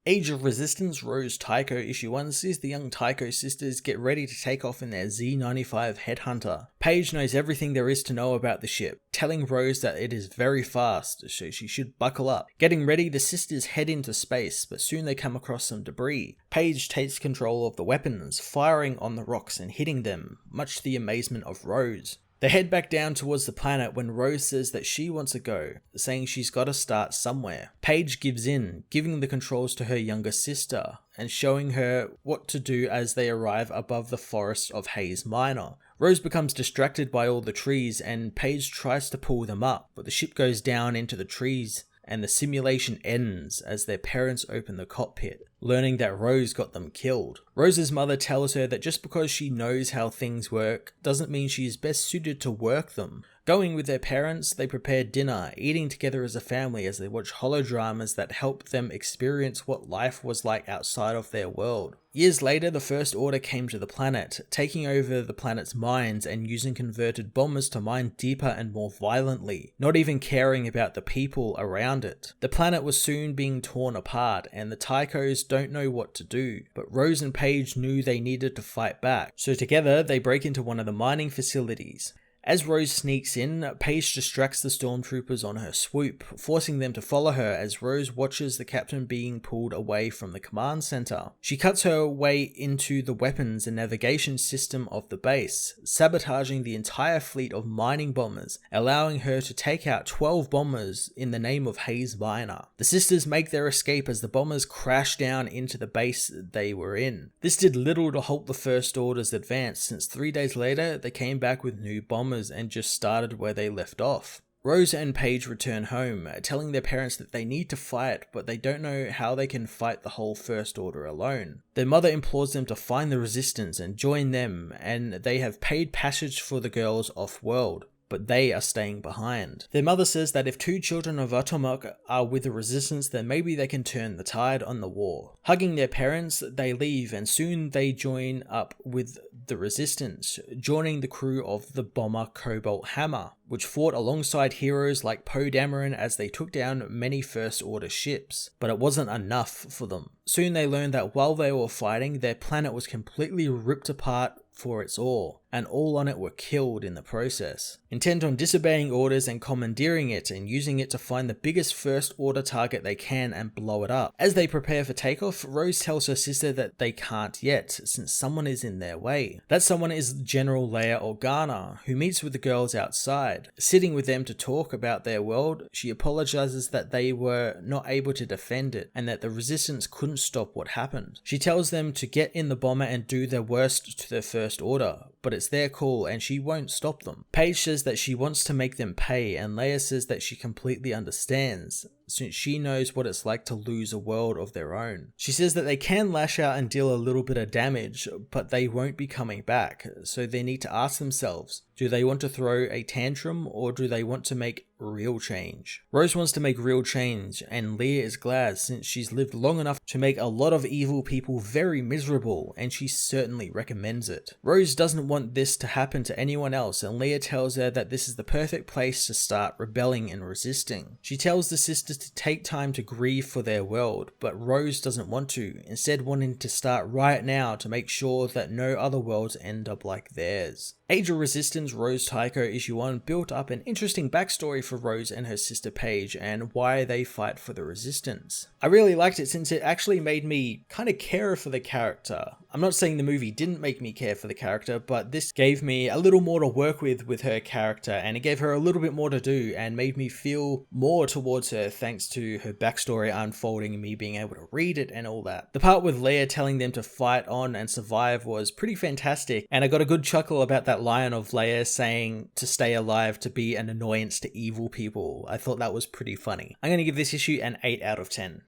Age of Resistance Rose Tico issue 1 sees the young Tico sisters get ready to take off in their Z-95 Headhunter. Paige knows everything there is to know about the ship, telling Rose that it is very fast, so she should buckle up. Getting ready, the sisters head into space, but soon they come across some debris. Paige takes control of the weapons, firing on the rocks and hitting them, much to the amazement of Rose. They head back down towards the planet when Rose says that she wants to go, saying she's got to start somewhere. Paige gives in, giving the controls to her younger sister, and showing her what to do as they arrive above the forest of Hayes Minor. Rose becomes distracted by all the trees and Paige tries to pull them up, but the ship goes down into the trees and the simulation ends as their parents open the cockpit, learning that Rose got them killed. Rose's mother tells her that just because she knows how things work doesn't mean she is best suited to work them. Going with their parents, they prepare dinner, eating together as a family as they watch holodramas that help them experience what life was like outside of their world. Years later, the First Order came to the planet, taking over the planet's mines and using converted bombers to mine deeper and more violently, not even caring about the people around it. The planet was soon being torn apart, and the Tychos don't know what to do, but Rose and Paige knew they needed to fight back, so together they break into one of the mining facilities. As Rose sneaks in, Paige distracts the stormtroopers on her swoop, forcing them to follow her as Rose watches the captain being pulled away from the command center. She cuts her way into the weapons and navigation system of the base, sabotaging the entire fleet of mining bombers, allowing her to take out 12 bombers in the name of Hayes Minor. The sisters make their escape as the bombers crash down into the base they were in. This did little to halt the First Order's advance, since 3 days later they came back with new bombers and just started where they left off. Rose and Paige return home, telling their parents that they need to fight, but they don't know how they can fight the whole First Order alone. Their mother implores them to find the Resistance and join them, and they have paid passage for the girls off-world, but they are staying behind. Their mother says that if 2 children of Atomok are with the Resistance, then maybe they can turn the tide on the war. Hugging their parents, they leave, and soon they join up with the Resistance, joining the crew of the bomber Cobalt Hammer, which fought alongside heroes like Poe Dameron as they took down many First Order ships. But it wasn't enough for them. Soon they learned that while they were fighting, their planet was completely ripped apart for its ore, and all on it were killed in the process. Intent on disobeying orders and commandeering it and using it to find the biggest First Order target they can and blow it up. As they prepare for takeoff, Rose tells her sister that they can't yet, since someone is in their way. That someone is General Leia Organa, who meets with the girls outside. Sitting with them to talk about their world, she apologizes that they were not able to defend it, and that the Resistance couldn't stop what happened. She tells them to get in the bomber and do their worst to their First Order, but it's their call and she won't stop them. Paige says that she wants to make them pay, and Leia says that she completely understands, since she knows what it's like to lose a world of their own. She says that they can lash out and deal a little bit of damage, but they won't be coming back, so they need to ask themselves, do they want to throw a tantrum or do they want to make real change? Rose wants to make real change, and Leia is glad since she's lived long enough to make a lot of evil people very miserable, and she certainly recommends it. Rose doesn't want this to happen to anyone else, and Leia tells her that this is the perfect place to start rebelling and resisting. She tells the sisters to take time to grieve for their world, but Rose doesn't want to, instead wanting to start right now to make sure that no other worlds end up like theirs. Age of Resistance Rose Tico issue 1 built up an interesting backstory for Rose and her sister Paige and why they fight for the Resistance. I really liked it since it actually made me kind of care for the character. I'm not saying the movie didn't make me care for the character, but this gave me a little more to work with her character, and it gave her a little bit more to do and made me feel more towards her thanks to her backstory unfolding and me being able to read it and all that. The part with Leia telling them to fight on and survive was pretty fantastic, and I got a good chuckle about that line of Leia saying to stay alive to be an annoyance to evil people. I thought that was pretty funny. I'm going to give this issue an 8 out of 10.